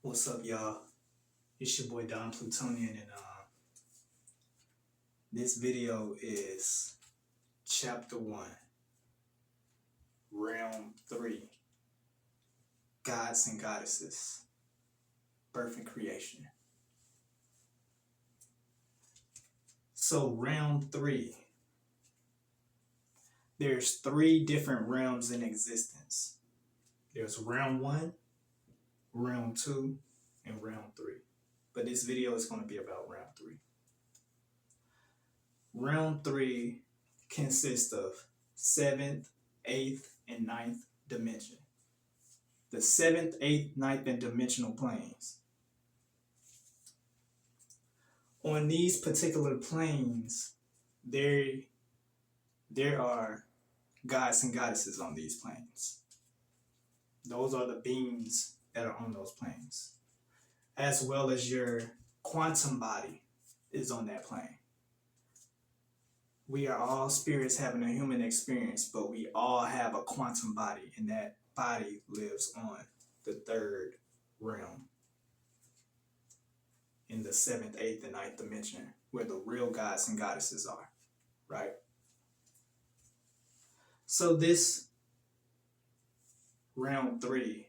What's up, y'all? It's your boy Dom Plutonian, and this video is Chapter 1, Realm 3, Gods and Goddesses, Birth and Creation. So, Realm 3, there's 3 different realms in existence. There's Realm 1, Realm 2, and Realm 3. But this video is going to be about Realm 3. Realm 3 consists of 7th, 8th, and 9th dimension. The 7th, 8th, 9th, and dimensional planes. On these particular planes, there are gods and goddesses on these planes. Those are the beings that are on those planes, as well as your quantum body is on that plane. We are all spirits having a human experience, but we all have a quantum body, and that body lives on the 3rd realm, in the 7th, 8th, and 9th dimension, where the real gods and goddesses are, right? So this realm 3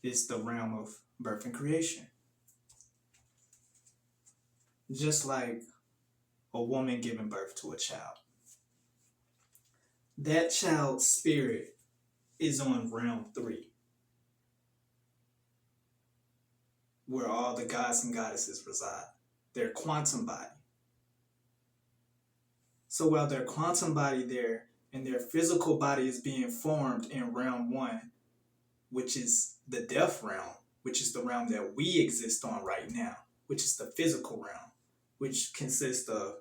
is the realm of birth and creation. Just like a woman giving birth to a child. That child's spirit is on realm 3, where all the gods and goddesses reside, their quantum body. So while their quantum body there and their physical body is being formed in realm 1, which is the death realm, which is the realm that we exist on right now, which is the physical realm, which consists of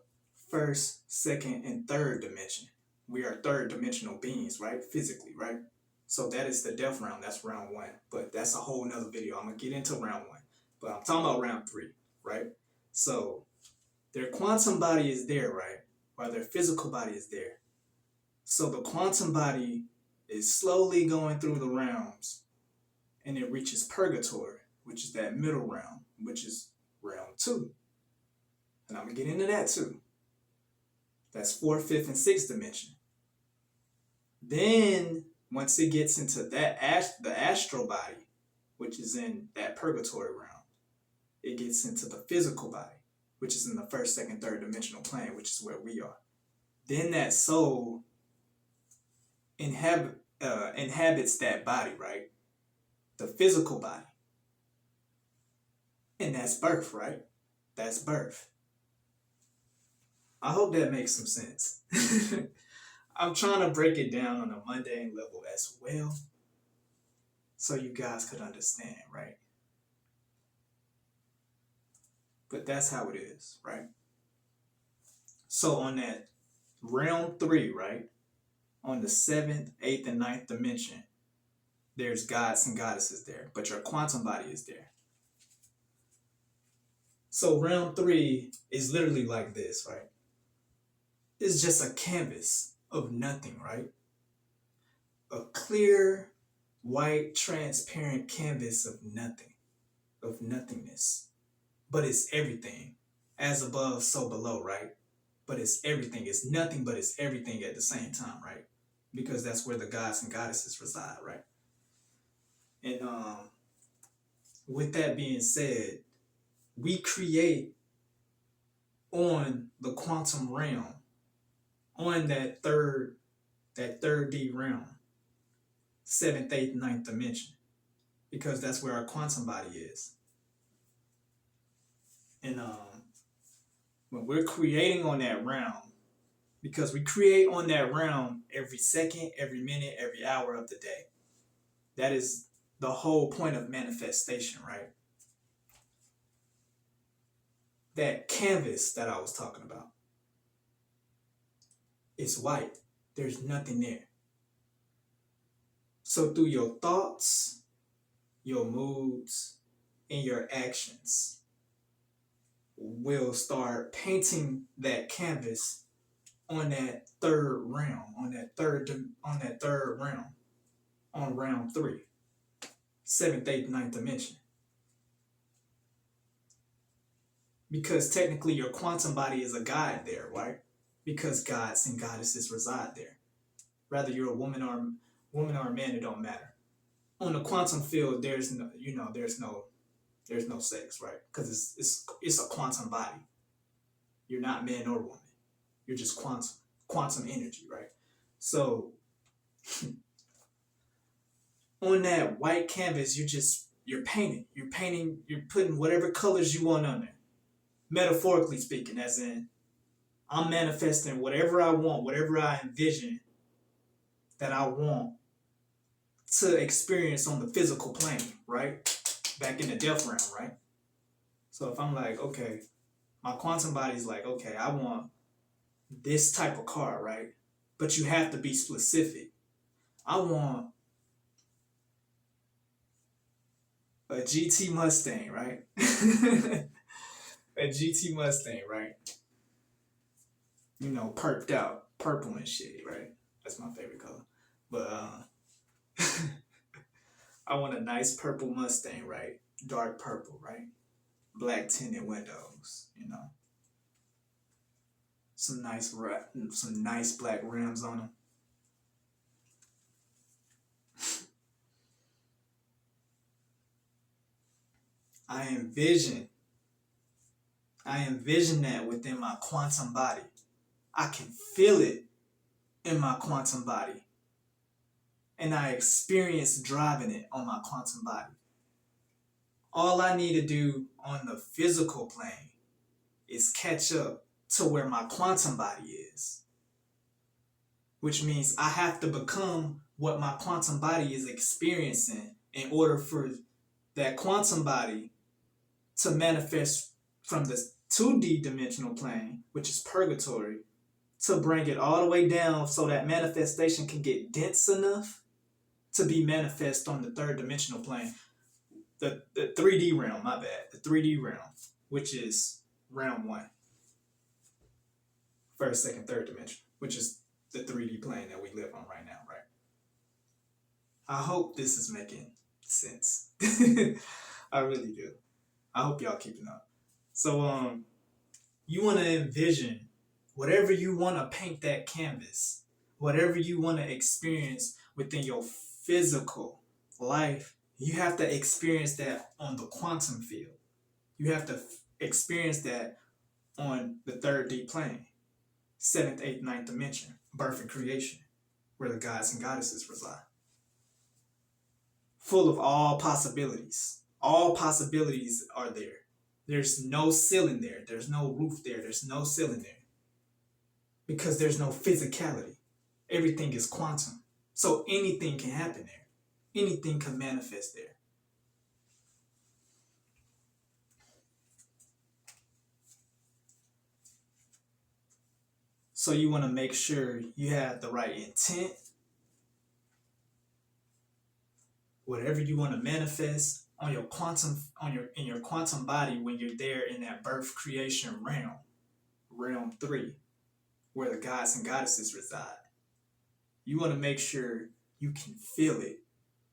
1st, 2nd, and 3rd dimension. We are 3rd dimensional beings, right? Physically, right? So that is the death realm. That's round 1. But that's a whole nother video. I'm going to get into round 1. But I'm talking about round 3, right? So their quantum body is there, right? While their physical body is there. So the quantum body is slowly going through the realms, and it reaches purgatory, which is that middle realm, which is realm 2. And I'm going to get into that too. That's 4th, 5th, and 6th dimension. Then, once it gets into that the astral body, which is in that purgatory realm, it gets into the physical body, which is in the 1st, 2nd, 3rd dimensional plane, which is where we are. Then that soul inhabits that body, right? The physical body. And that's birth, right? That's birth. I hope that makes some sense. I'm trying to break it down on a mundane level as well, so you guys could understand, right? But that's how it is, right? So on that realm 3, right? On the 7th, 8th, and 9th dimension, there's gods and goddesses there, but your quantum body is there. So realm 3 is literally like this, right? It's just a canvas of nothing, right? A clear, white, transparent canvas of nothing, of nothingness. But it's everything. As above, so below, right? But it's everything. It's nothing, but it's everything at the same time, right? Because that's where the gods and goddesses reside, right? And with that being said, we create on the quantum realm, on that third D realm, 7th, 8th, 9th dimension, because that's where our quantum body is. And when we're creating on that realm, because we create on that realm every second, every minute, every hour of the day. That is the whole point of manifestation, right? That canvas that I was talking about, it's white. There's nothing there. So through your thoughts, your moods, and your actions, we'll start painting that canvas on that 3rd realm, on that third realm, on round 3. seventh, eighth, ninth dimension. Because technically your quantum body is a guide there, right? Because gods and goddesses reside there. Whether you're a woman or a man, it don't matter. On the quantum field, there's no, there's no sex, right? Because it's a quantum body. You're not man or woman. You're just quantum energy, right? So on that white canvas, you're painting. You're putting whatever colors you want on there. Metaphorically speaking, as in I'm manifesting whatever I want, whatever I envision that I want to experience on the physical plane, right? Back in the death realm, right? So if I'm like, okay, my quantum body's like, okay, I want this type of car, right? But you have to be specific. I want a GT Mustang, right? A GT Mustang, right? Perked out, purple and shit, right? That's my favorite color. But I want a nice purple Mustang, right? Dark purple, right? Black tinted windows, some nice black rims on them. I envision that within my quantum body. I can feel it in my quantum body. And I experience driving it on my quantum body. All I need to do on the physical plane is catch up to where my quantum body is. Which means I have to become what my quantum body is experiencing in order for that quantum body to manifest from the 2D dimensional plane, which is purgatory, to bring it all the way down so that manifestation can get dense enough to be manifest on the third dimensional plane. The 3D realm, my bad. The 3D realm, which is realm 1. First, second, third dimension, which is the 3D plane that we live on right now, right? I hope this is making sense. I really do. I hope y'all keeping up. So, you want to envision whatever you want to paint that canvas, whatever you want to experience within your physical life, you have to experience that on the quantum field. You have to experience that on the 3D plane, 7th, 8th, 9th dimension, birth and creation, where the gods and goddesses reside. Full of all possibilities. All possibilities are there. There's no ceiling there. There's no roof there. There's no ceiling there. Because there's no physicality. Everything is quantum. So anything can happen there. Anything can manifest there. So you want to make sure you have the right intent. Whatever you want to manifest on your quantum, in your quantum body when you're there in that birth creation realm, realm 3, where the gods and goddesses reside. You want to make sure you can feel it,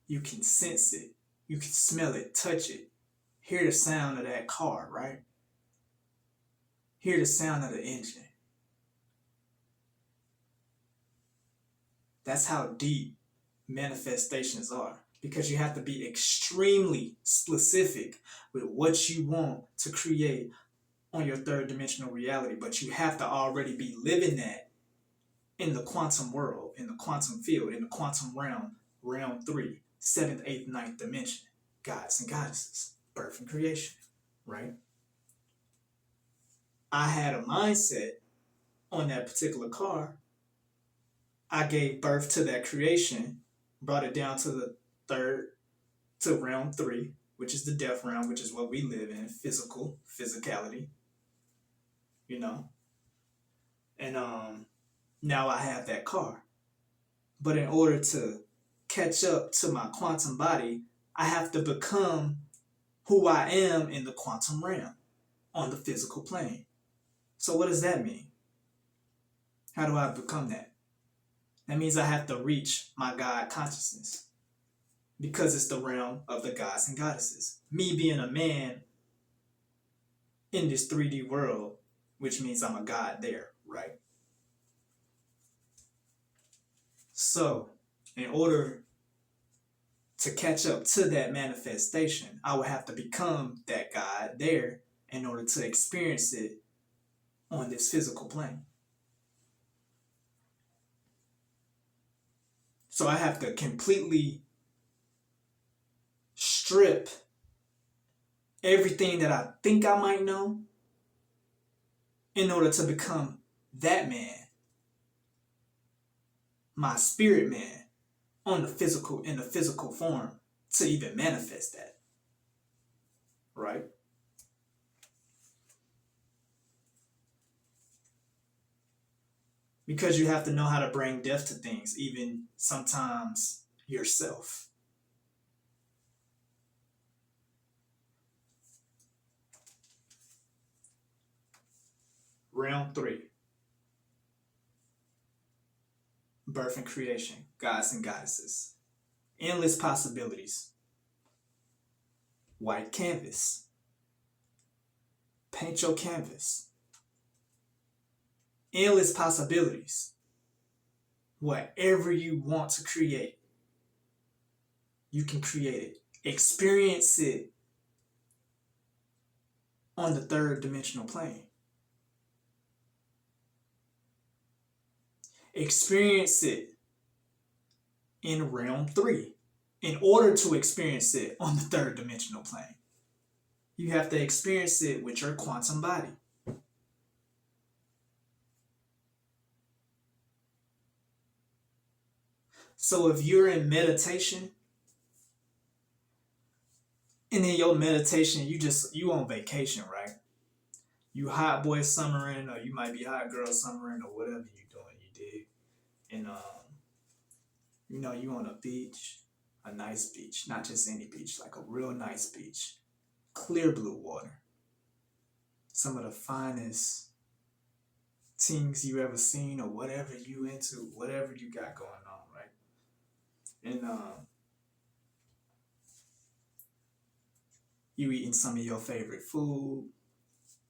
you can sense it, you can smell it, touch it, hear the sound of that car, right? Hear the sound of the engine. That's how deep manifestations are, because you have to be extremely specific with what you want to create on your third dimensional reality, but you have to already be living that in the quantum world, in the quantum field, in the quantum realm, realm 3, 7th, 8th, 9th dimension, gods and goddesses, birth and creation, right? I had a mindset on that particular car. I gave birth to that creation, brought it down to the to realm 3, which is the death realm, which is what we live in, physicality, and now I have that car. But in order to catch up to my quantum body, I have to become who I am in the quantum realm on the physical plane. So what does that mean? How do I become that? That means I have to reach my God consciousness. because it's the realm of the gods and goddesses. Me being a man in this 3D world, which means I'm a god there, right? So, in order to catch up to that manifestation, I would have to become that god there in order to experience it on this physical plane. So I have to completely strip everything that I think I might know in order to become that man, my spirit man, in the physical form to even manifest that. Right? Because you have to know how to bring death to things, even sometimes yourself. Realm 3. Birth and creation, gods and goddesses. Endless possibilities. White canvas. Paint your canvas. Endless possibilities. Whatever you want to create, you can create it. Experience it on the third dimensional plane. Experience it in realm 3. In order to experience it on the third dimensional plane, you have to experience it with your quantum body. So if you're in meditation, and in your meditation, you on vacation, right? You hot boy summering, or you might be hot girl summering, or whatever you doing, you dig? And you on a beach, a nice beach, not just any beach, like a real nice beach, clear blue water, some of the finest things you ever seen, or whatever you into, whatever you got going on, right? And you eating some of your favorite food,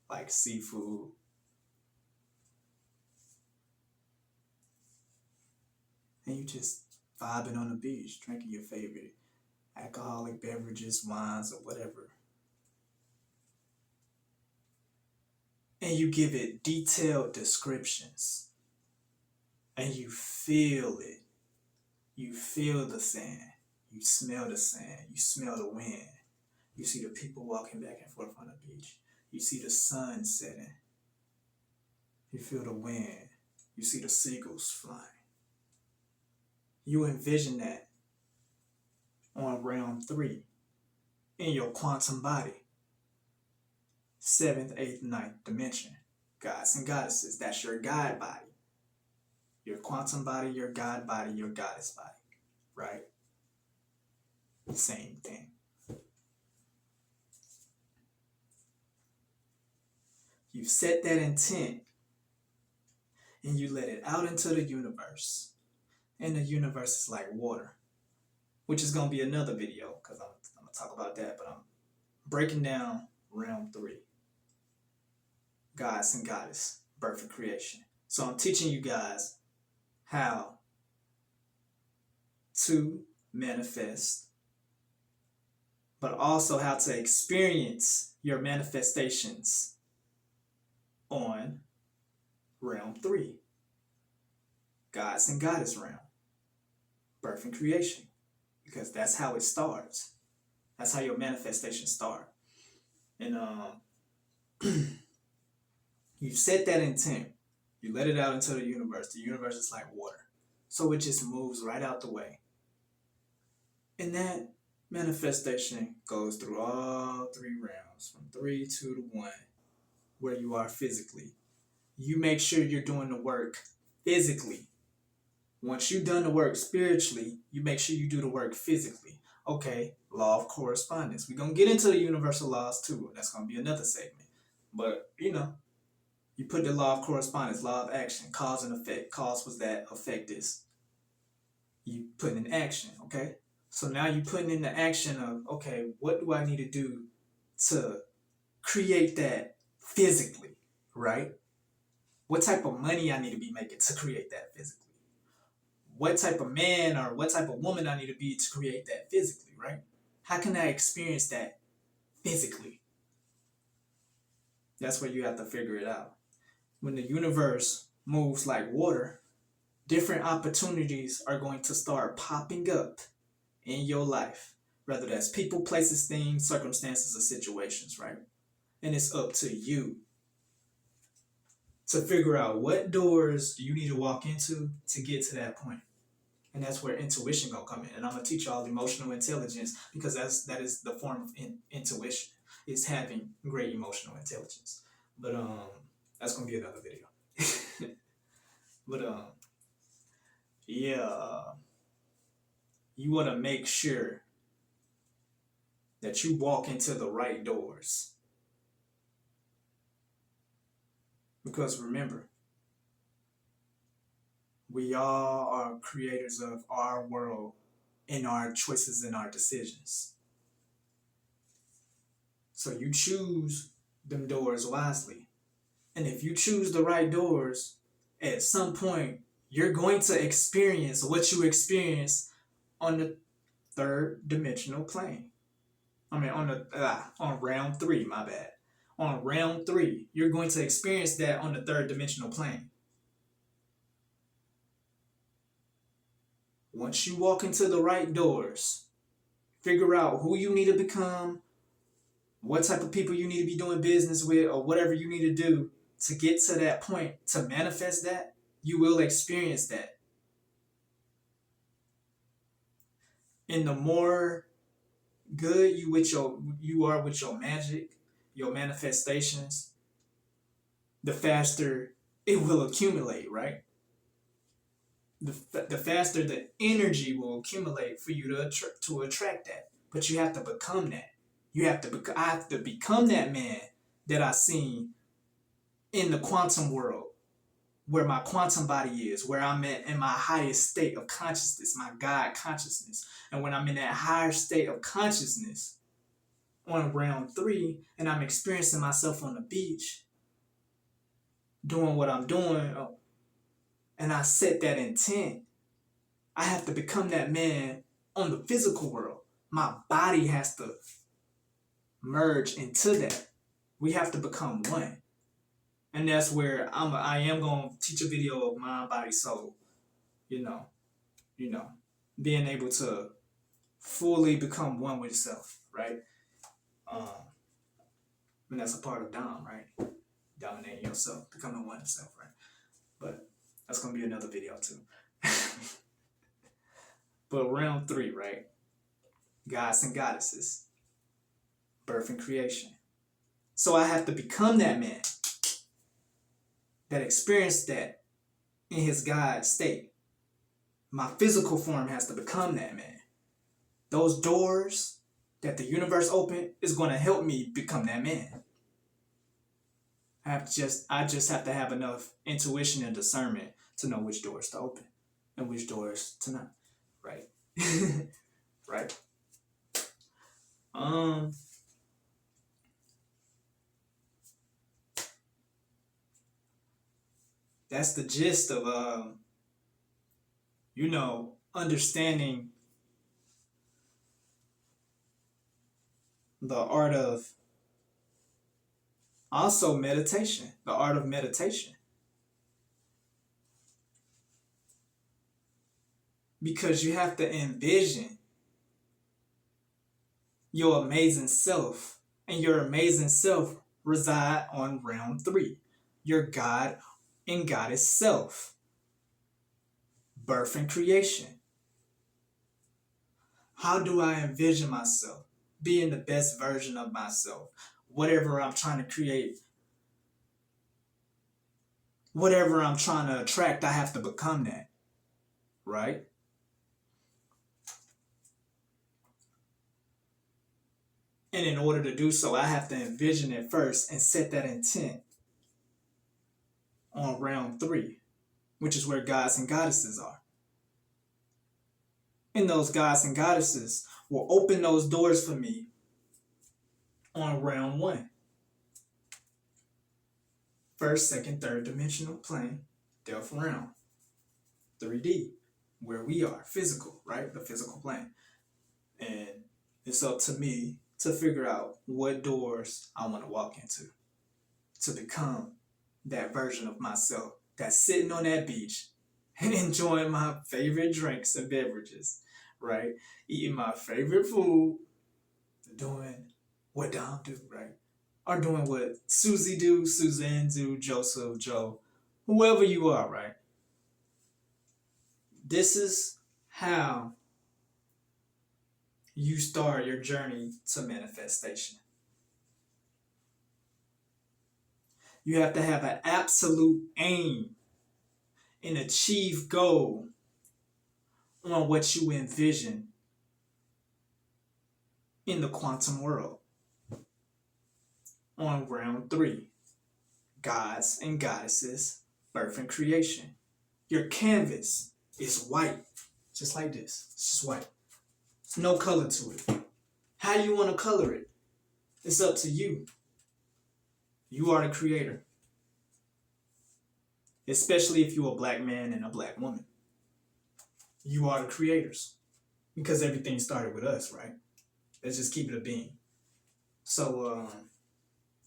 like seafood. And you just vibing on the beach, drinking your favorite alcoholic beverages, wines, or whatever. And you give it detailed descriptions. And you feel it. You feel the sand. You smell the sand. You smell the wind. You see the people walking back and forth on the beach. You see the sun setting. You feel the wind. You see the seagulls flying. You envision that on realm 3 in your quantum body. 7th, 8th, 9th dimension. Gods and goddesses. That's your God body. Your quantum body, your God body, your goddess body. Right? Same thing. You set that intent and you let it out into the universe. And the universe is like water, which is going to be another video because I'm going to talk about that, but I'm breaking down realm 3. Gods and goddess, birth and creation. So I'm teaching you guys how to manifest, but also how to experience your manifestations on realm 3. Gods and goddess realm, birth and creation, because that's how it starts. That's how your manifestations start. And you set that intent, you let it out into the universe. The universe is like water, so it just moves right out the way. And that manifestation goes through all 3 realms, from 3, 2 to 1, where you are physically. You make sure you're doing the work physically. Once you've done the work spiritually, you make sure you do the work physically. Okay, law of correspondence. We're going to get into the universal laws too. That's going to be another segment. But, you put the law of correspondence, law of action, cause and effect. Cause was that, effect is. You put in action, okay? So now you're putting in the action of, okay, what do I need to do to create that physically, right? What type of money I need to be making to create that physically? What type of man or what type of woman I need to be to create that physically, right? How can I experience that physically? That's where you have to figure it out. When the universe moves like water, different opportunities are going to start popping up in your life, whether that's people, places, things, circumstances, or situations, right? And it's up to you to figure out what doors you need to walk into to get to that point. And that's where intuition gonna come in. And I'm gonna teach y'all emotional intelligence because that is the form of intuition. Is having great emotional intelligence. But that's gonna be another video. But yeah, you wanna make sure that you walk into the right doors. Because remember, we all are creators of our world and our choices and our decisions. So you choose them doors wisely. And if you choose the right doors, at some point, you're going to experience what you experience on the third dimensional plane. I mean, on round 3, my bad. On round 3, you're going to experience that on the third dimensional plane. Once you walk into the right doors, figure out who you need to become, what type of people you need to be doing business with, or whatever you need to do to get to that point, to manifest that, you will experience that. And the more good you are with your magic, your manifestations, the faster it will accumulate, right? The faster the energy will accumulate for you to attract that. But you have to become that. I have to become that man that I seen in the quantum world, where my quantum body is, where I'm at in my highest state of consciousness, my God consciousness. And when I'm in that higher state of consciousness on round 3, and I'm experiencing myself on the beach, doing what I'm doing, and I set that intent, I have to become that man on the physical world. My body has to merge into that. We have to become one. And that's where I am going to teach a video of mind, body, soul. You know, being able to fully become one with yourself, right? And that's a part of Dom, right? Dominating yourself, becoming one yourself, right? But that's going to be another video too. But round 3, right? Gods and goddesses, birth and creation. So I have to become that man that experienced that in his God state. My physical form has to become that man. Those doors that the universe opened is going to help me become that man. I just have to have enough intuition and discernment to know which doors to open and which doors to not. Right? Right? That's the gist of understanding the art of also meditation, the art of meditation. Because you have to envision your amazing self, and your amazing self reside on round 3. Your God and Goddess self. Birth and creation. How do I envision myself being the best version of myself? Whatever I'm trying to create, whatever I'm trying to attract, I have to become that, right? And in order to do so, I have to envision it first and set that intent on round 3, which is where gods and goddesses are. And those gods and goddesses will open those doors for me on round one. First, second, third dimensional plane, death realm, 3D, where we are, physical, right? The physical plane. And it's up to me to figure out what doors I want to walk into to become that version of myself that's sitting on that beach and enjoying my favorite drinks and beverages, right? Eating my favorite food, doing what Dom do, right? Or doing what Susie do, Suzanne do, Joseph, Joe, whoever you are, right? This is how you start your journey to manifestation. You have to have an absolute aim and achieve goal on what you envision in the quantum world. On round three, gods and goddesses, birth and creation. Your canvas is white, just like this. It's just white. There's no color to it. How you want to color it, it's up to you. You are the creator. Especially if you're a black man and a black woman. You are the creators. Because everything started with us, right? Let's just keep it a being. So,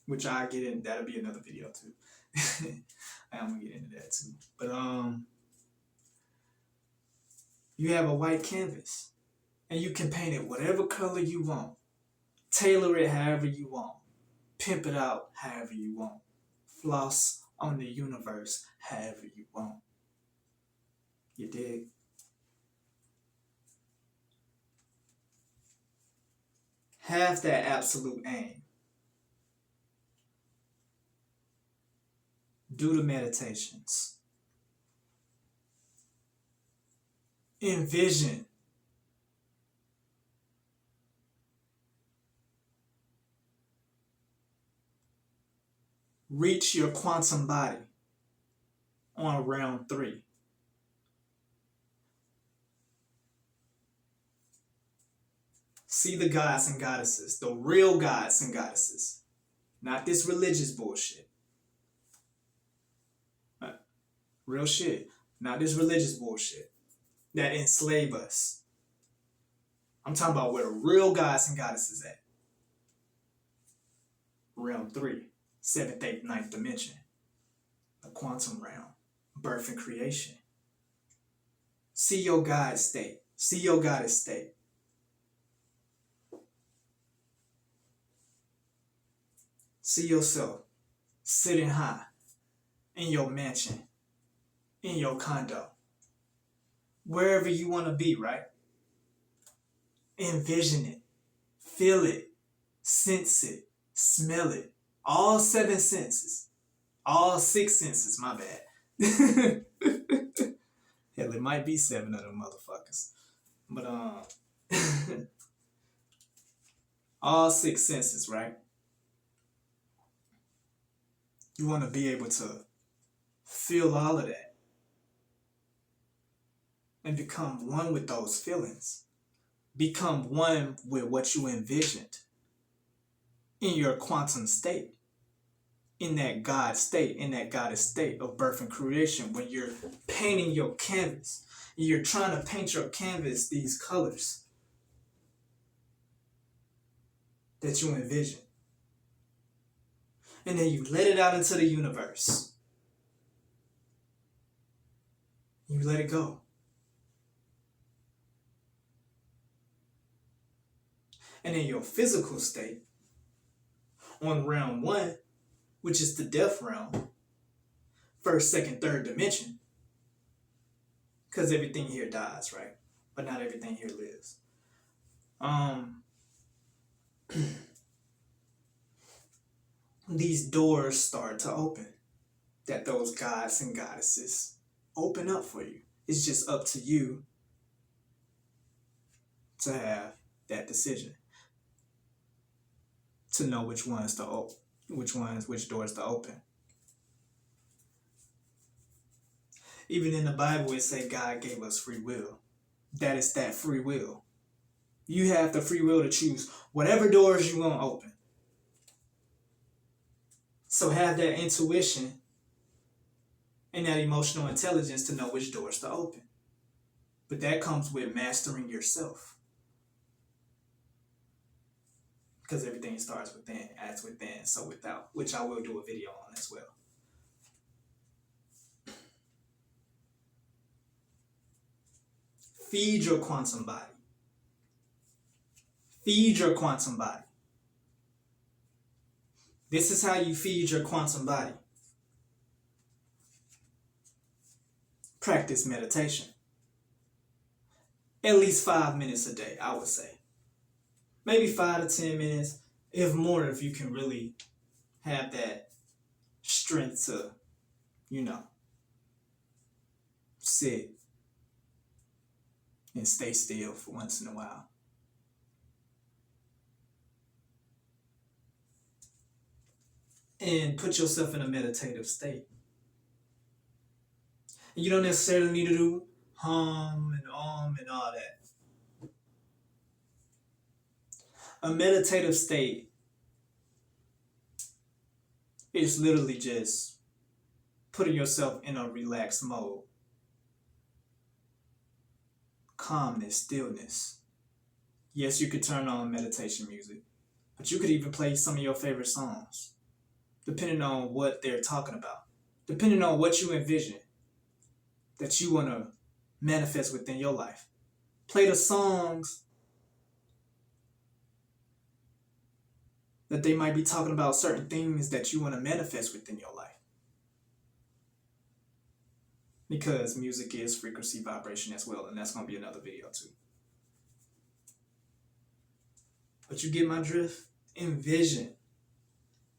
which I get in, that'll be another video too. I'm gonna get into that too. But you have a white canvas and you can paint it whatever color you want. Tailor it however you want. Pimp it out however you want. Floss on the universe however you want. You dig? Have that absolute aim. Do the meditations. Envision. Reach your quantum body on round three. See the gods and goddesses, the real gods and goddesses, not this religious bullshit. Real shit, not this religious bullshit that enslave us. I'm talking about where the real gods and goddesses at. Realm 3, 7th, 8th, 9th dimension. The quantum realm, birth and creation. See your God state. See your goddess state. See yourself sitting high in your mansion, in your condo, wherever you want to be, right? Envision it, feel it, sense it, smell it. All 7 senses, all 6 senses, my bad. Hell, it might be 7 of them motherfuckers. But all 6 senses, right? You want to be able to feel all of that and become one with those feelings. Become one with what you envisioned in your quantum state, in that God state, in that goddess state of birth and creation. When you're painting your canvas, and you're trying to paint your canvas these colors that you envision. And then you let it out into the universe. You let it go. And in your physical state, on round 1, which is the death realm, 1st, 2nd, 3rd dimension, because everything here dies, right? But not everything here lives. These doors start to open, that those gods and goddesses open up for you. It's just up to you to have that decision, to know which ones to open, which doors to open. Even in the Bible, it say God gave us free will. that is that free will. You have the free will to choose whatever doors you want to open. So have that intuition and that emotional intelligence to know which doors to open. But that comes with mastering yourself. Because everything starts within, as within, so without, which I will do a video on as well. Feed your quantum body. Feed your quantum body. This is how you feed your quantum body. Practice meditation. At least 5 minutes a day, I would say. Maybe 5 to 10 minutes, if more, if you can really have that strength to, sit and stay still for once in a while. And put yourself in a meditative state. And you don't necessarily need to do hum and and all that. A meditative state is literally just putting yourself in a relaxed mode. Calmness, stillness. Yes, you could turn on meditation music, but you could even play some of your favorite songs, depending on what they're talking about, depending on what you envision that you want to manifest within your life. Play the songs that they might be talking about, certain things that you want to manifest within your life. Because music is frequency vibration as well, and that's going to be another video too. But you get my drift? Envision.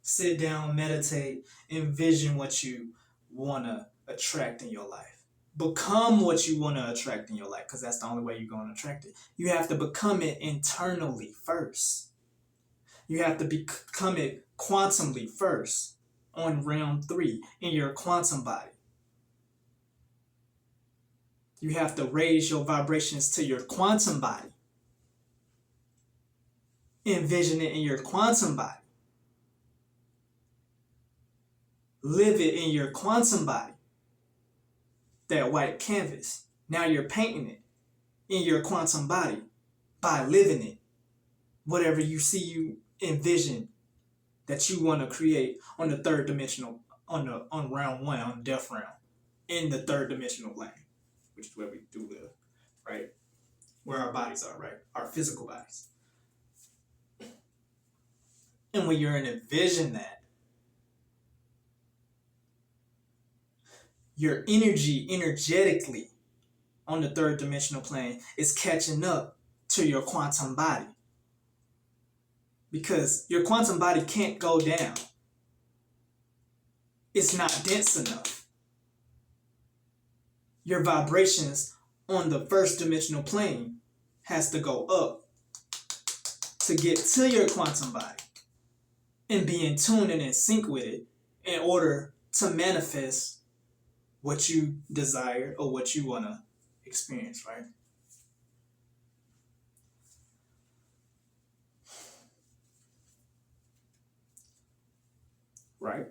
Sit down, meditate, envision what you want to attract in your life. Become what you want to attract in your life, because that's the only way you're going to attract it. You have to become it internally first. You have to become it quantumly first on round 3 in your quantum body. You have to raise your vibrations to your quantum body. Envision it in your quantum body. Live it in your quantum body. That white canvas. Now you're painting it in your quantum body by living it. Whatever you see, you envision that you want to create on the third dimensional, on round 1, on the death round, in the third dimensional plane, which is where we do live, right? Where our bodies are, right? Our physical bodies. And when you're in a vision that, your energy, energetically, on the third dimensional plane is catching up to your quantum body. Because your quantum body can't go down. It's not dense enough. Your vibrations on the first dimensional plane has to go up to get to your quantum body and be in tune and in sync with it in order to manifest what you desire or what you want to experience, right? Right?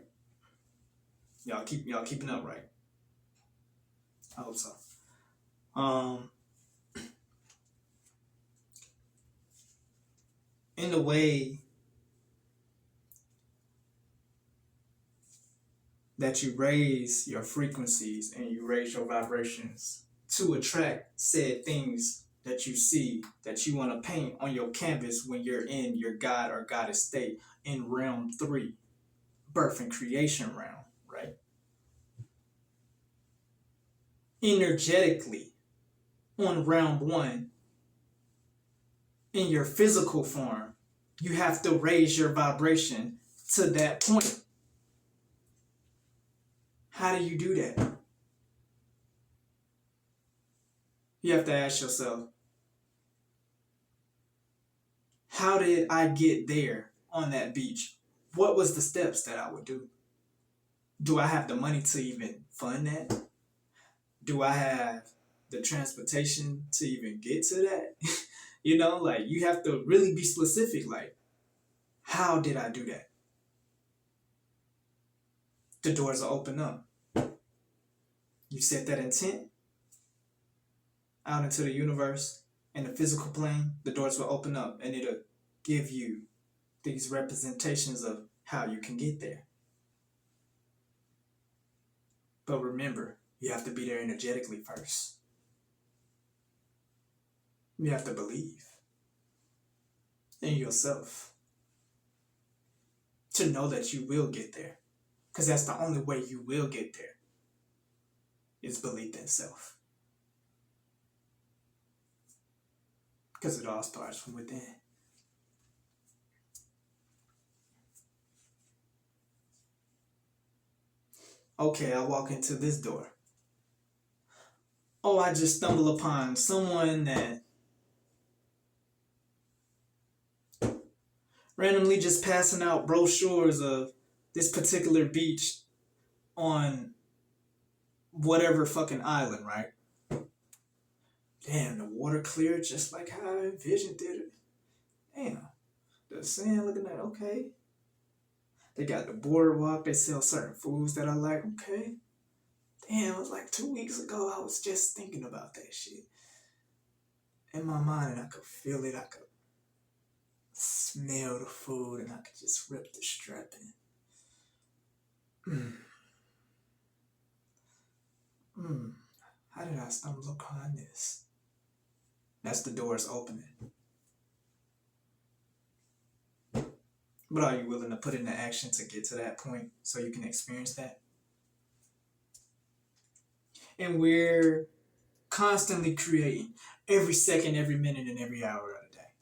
Y'all keeping up, right? I hope so. In the way that you raise your frequencies and you raise your vibrations to attract said things that you see, that you want to paint on your canvas when you're in your God or goddess state in round 3, birth and creation round, right? Energetically, on round 1, in your physical form, you have to raise your vibration to that point. How do you do that? You have to ask yourself, how did I get there on that beach? What was the steps that I would do? Do I have the money to even fund that? Do I have the transportation to even get to that. You know, like you have to really be specific. Like, how did I do that? The doors will open up. You set that intent out into the universe and the physical plane, the doors will open up and it'll give you these representations of how you can get there. But remember, you have to be there energetically first. You have to believe in yourself to know that you will get there. Because that's the only way you will get there, is belief in self. Because it all starts from within. Okay, I walk into this door. Oh, I just stumble upon someone that randomly just passing out brochures of this particular beach on whatever fucking island, right? Damn, the water clear just like how I envisioned it. Damn, the sand looking at, okay. They got the boardwalk, they sell certain foods that I like, okay. Damn, it was like 2 weeks ago, I was just thinking about that shit in my mind, and I could feel it, I could smell the food, and I could just rip the strap in. How did I stumble upon this? That's the doors opening. But are you willing to put into action to get to that point so you can experience that? And we're constantly creating every second, every minute, and every hour of the day.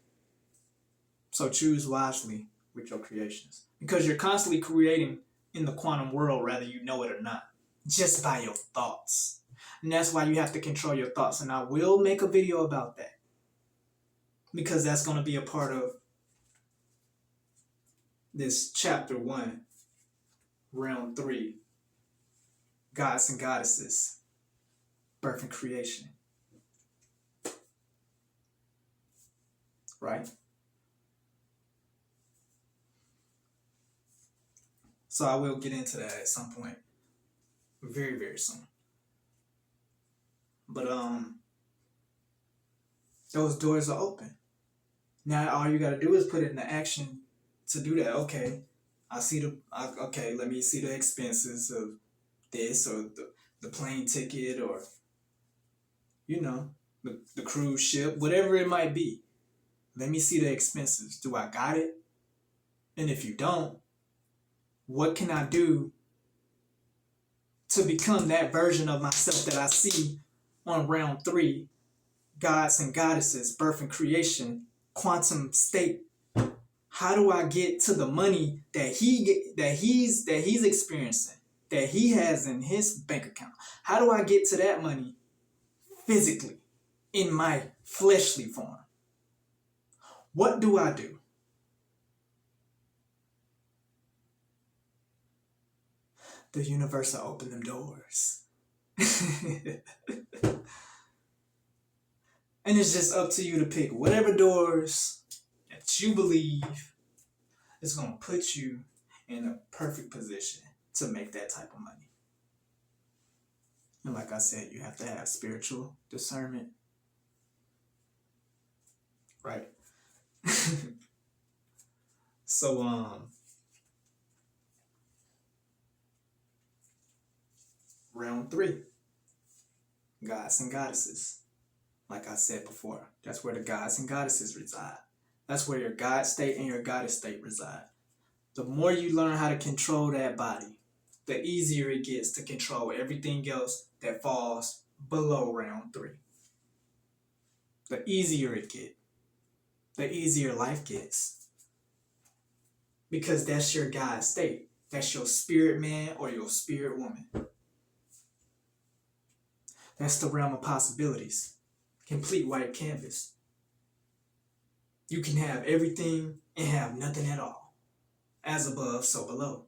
So choose wisely with your creations. Because you're constantly creating in the quantum world, whether you know it or not, just by your thoughts. And that's why you have to control your thoughts. And I will make a video about that, because that's going to be a part of this chapter 1, round 3, gods and goddesses, birth and creation. Right? So I will get into that at some point, very, very soon. But those doors are open. Now all you gotta do is put it into action to do that. Okay, okay, let me see the expenses of this, or the plane ticket, or the cruise ship, whatever it might be. Let me see the expenses. Do I got it? And if you don't, what can I do to become that version of myself that I see on round 3, gods and goddesses, birth and creation, quantum state? How do I get to the money that he's experiencing, that he has in his bank account? How do I get to that money physically, in my fleshly form? What do I do? The universe will open them doors. And it's just up to you to pick whatever doors that you believe is going to put you in a perfect position to make that type of money. And like I said, you have to have spiritual discernment. Right? So, round 3, gods and goddesses. Like I said before, that's where the gods and goddesses reside. That's where your God state and your goddess state reside. The more you learn how to control that body, the easier it gets to control everything else that falls below round 3. The easier it gets, the easier life gets. Because that's your God state. That's your spirit man or your spirit woman. That's the realm of possibilities. Complete white canvas. You can have everything and have nothing at all. As above, so below.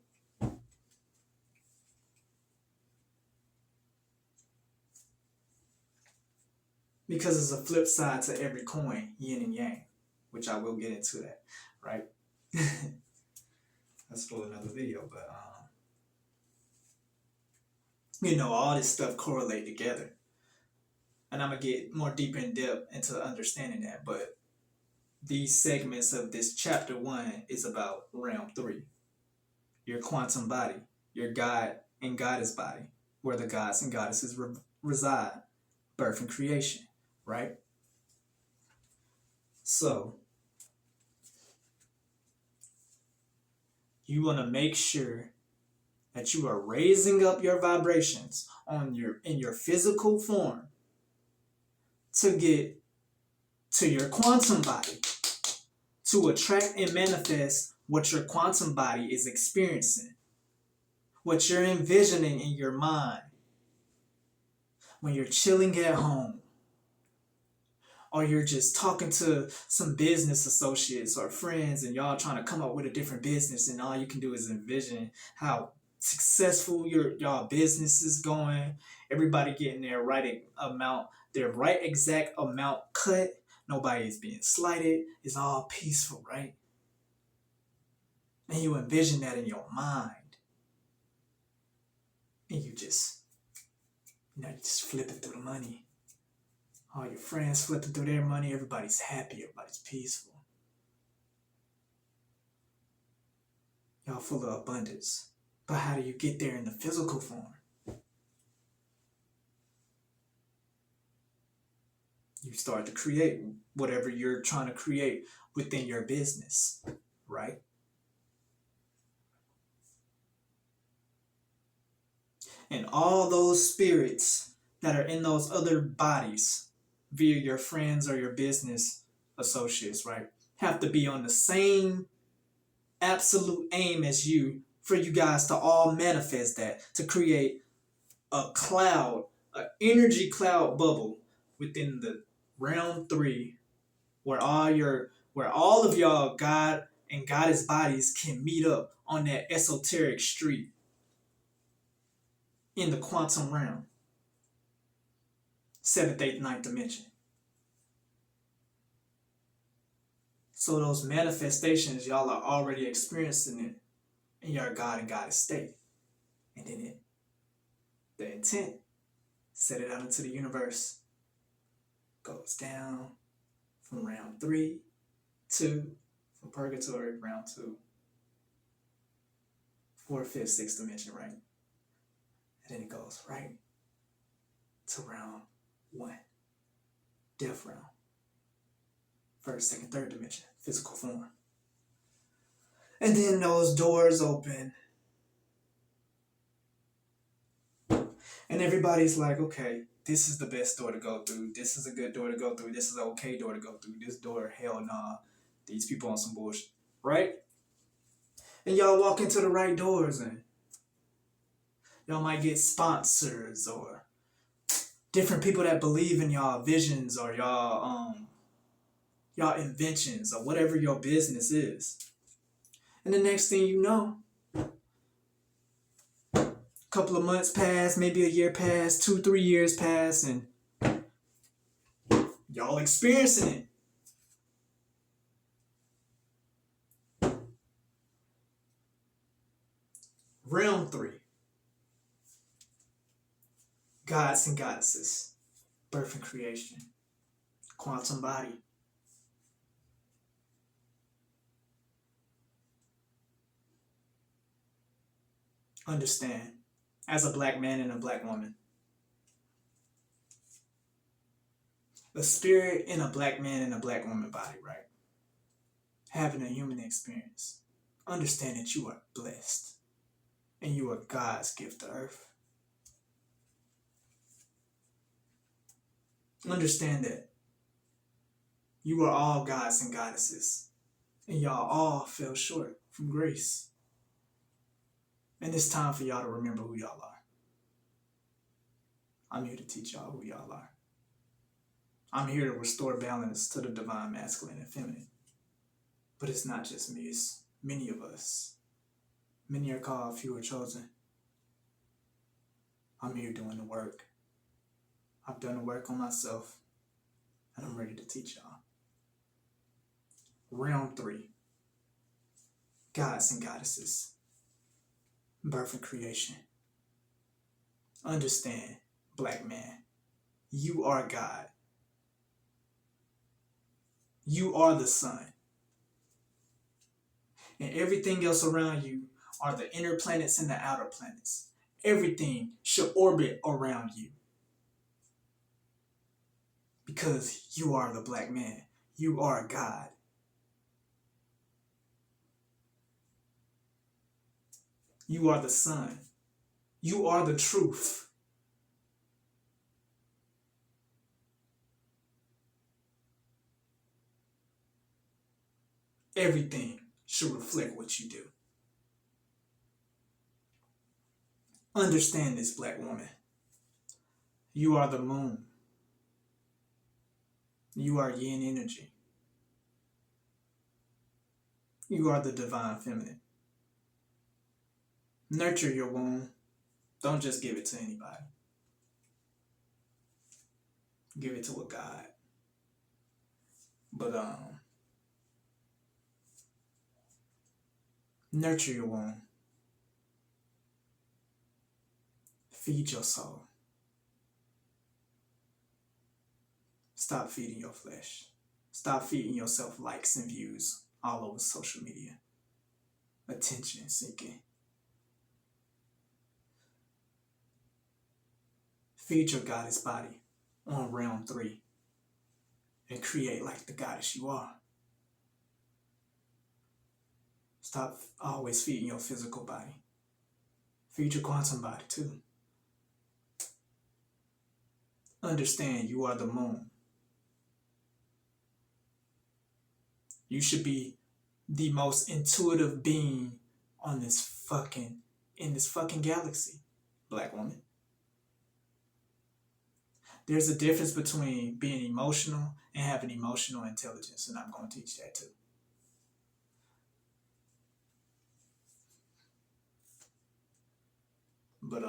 Because it's a flip side to every coin, yin and yang, which I will get into that, right? That's for another video, but all this stuff correlate together. And I'm gonna get more deeper in depth into understanding that, but these segments of this chapter 1 is about realm 3, your quantum body, your God and goddess body, where the gods and goddesses reside, birth and creation, right? So you want to make sure that you are raising up your vibrations in your physical form to get to your quantum body, to attract and manifest what your quantum body is experiencing, what you're envisioning in your mind when you're chilling at home, or you're just talking to some business associates or friends and y'all trying to come up with a different business, and all you can do is envision how successful y'all business is going, everybody getting their right amount, their right exact amount cut, nobody is being slighted, it's all peaceful, right? And you envision that in your mind, and you just flipping through the money. All your friends flipping through their money, everybody's happy, everybody's peaceful. Y'all full of abundance. But how do you get there in the physical form? You start to create whatever you're trying to create within your business, right? And all those spirits that are in those other bodies via your friends or your business associates, right, have to be on the same absolute aim as you for you guys to all manifest that, to create a cloud, an energy cloud bubble within the realm 3 where all of y'all God and goddess bodies can meet up on that esoteric street in the quantum realm, 7th, 8th, 9th dimension. So those manifestations, y'all are already experiencing it in your God and goddess state. And then the intent, set it out into the universe, goes down from round 3, 2, from purgatory, round 2, 4th, 5th, 6th dimension, right? And then it goes right to round 1, death realm. 1st, 2nd, 3rd dimension, physical form. And then those doors open. And everybody's like, okay, this is the best door to go through. This is a good door to go through. This is an okay door to go through. This door, hell nah. These people on some bullshit, right? And y'all walk into the right doors and y'all might get sponsors or different people that believe in y'all visions or y'all inventions or whatever your business is. And the next thing you know, a couple of months pass, maybe a year pass, 2-3 years pass, and y'all experiencing it. Realm 3. Gods and goddesses. Birth and creation. Quantum body. Understand, as a black man and a black woman, a spirit in a black man and a black woman body, right? Having a human experience. Understand that you are blessed and you are God's gift to earth. Understand that you are all gods and goddesses and y'all all fell short from grace. And it's time for y'all to remember who y'all are. I'm here to teach y'all who y'all are. I'm here to restore balance to the divine masculine and feminine. But it's not just me, it's many of us. Many are called, few are chosen. I'm here doing the work. I've done the work on myself. and I'm ready to teach y'all. Round 3. Gods and goddesses. Birth and creation. Understand, black man, you are God. You are the sun. And everything else around you are the inner planets and the outer planets. Everything should orbit around you. Because you are the black man. You are God. You are the sun. You are the truth. Everything should reflect what you do. Understand this, black woman. You are the moon. You are yin energy. You are the divine feminine. Nurture your womb. Don't just give it to anybody. Give it to a God. But nurture your womb. Feed your soul. Stop feeding your flesh. Stop feeding yourself likes and views all over social media. Attention seeking. Feed your goddess body on round 3 and create like the goddess you are. Stop always feeding your physical body. Feed your quantum body too. Understand you are the moon. You should be the most intuitive being on in this fucking galaxy, black woman. There's a difference between being emotional and having emotional intelligence, and I'm going to teach that too. But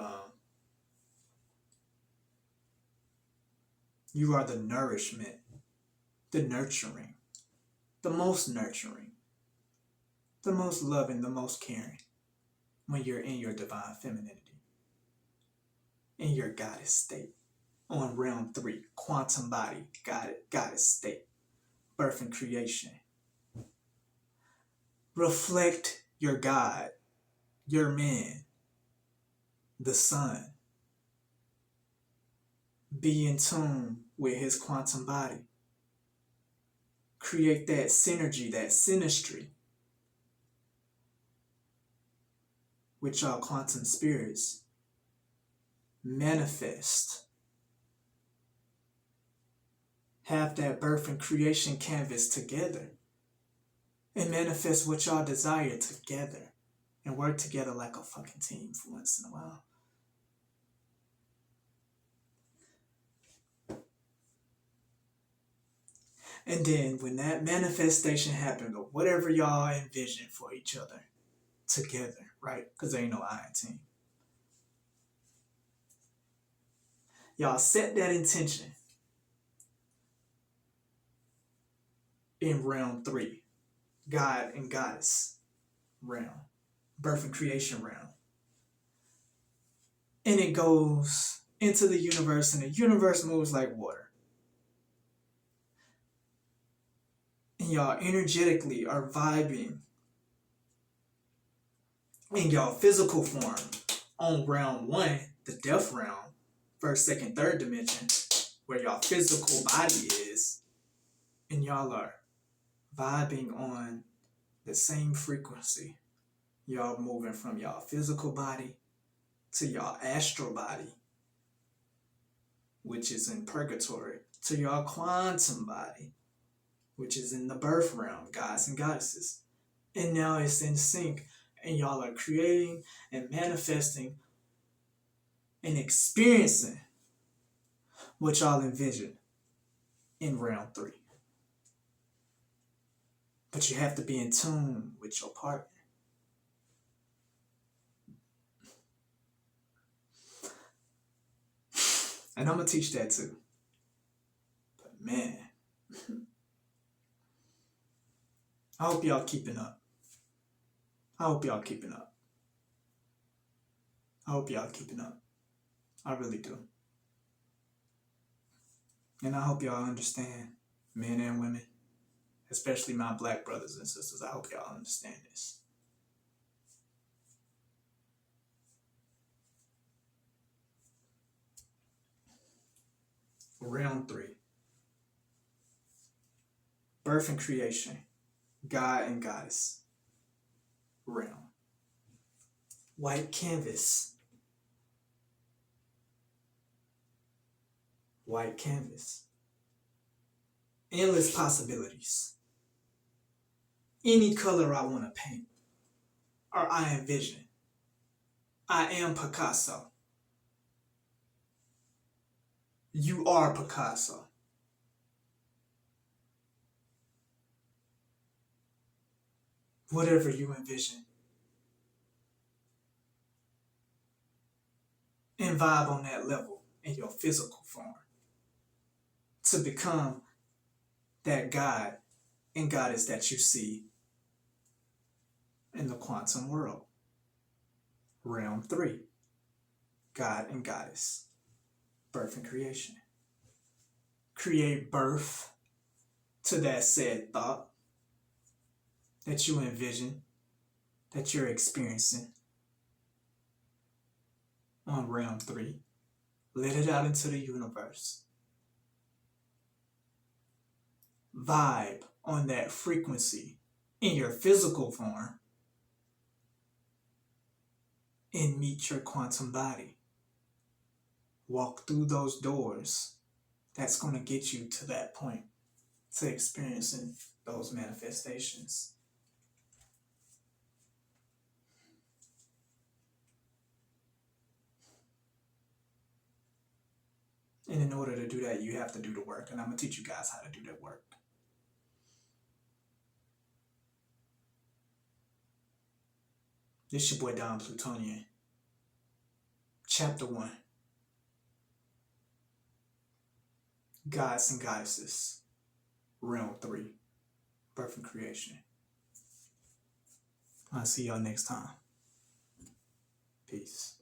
you are the nourishment, the nurturing, the most loving, the most caring when you're in your divine femininity, in your goddess state. On round 3, quantum body, goddess state, birth and creation. Reflect your God, your man, the sun. Be in tune with his quantum body. Create that synergy, that synastry with y'all quantum spirits. Manifest. Have that birth and creation canvas together. And manifest what y'all desire together. And work together like a fucking team for once in a while. And then when that manifestation happened, or whatever y'all envision for each other together, right? Because there ain't no I in team. Y'all set that intention in round 3. God and goddess round. Birth and creation round. And it goes into the universe, and the universe moves like water. And y'all energetically are vibing in y'all physical form on round 1, the death round, first, second, third dimension, where y'all physical body is, and y'all are vibing on the same frequency. Y'all moving from y'all physical body to y'all astral body, which is in purgatory, to y'all quantum body, which is in the birth realm, gods and goddesses. And now it's in sync, and y'all are creating and manifesting and experiencing what y'all envision in round 3. But you have to be in tune with your partner. And I'm going to teach that too. But man, I hope y'all keeping up. I hope y'all keeping up. I hope y'all keeping up. I really do. And I hope y'all understand, men and women, especially my black brothers and sisters. I hope y'all understand this. Round 3. Birth and creation. God and goddess. Realm. White canvas. White canvas. Endless possibilities. Any color I want to paint or I envision. I am Picasso. You are Picasso. Whatever you envision. And vibe on that level in your physical form. To become that God and goddess that you see in the quantum world. Realm 3. God and goddess. Birth and creation. Create birth to that said thought that you envision, that you're experiencing on realm 3. Let it out into the universe. Vibe on that frequency in your physical form and meet your quantum body. Walk through those doors. That's going to get you to that point, to experiencing those manifestations. And in order to do that, you have to do the work. And I'm going to teach you guys how to do that work. This your boy Dom Plutonian. Chapter 1. Gods and goddesses. Realm 3. Birth and creation. I'll see y'all next time. Peace.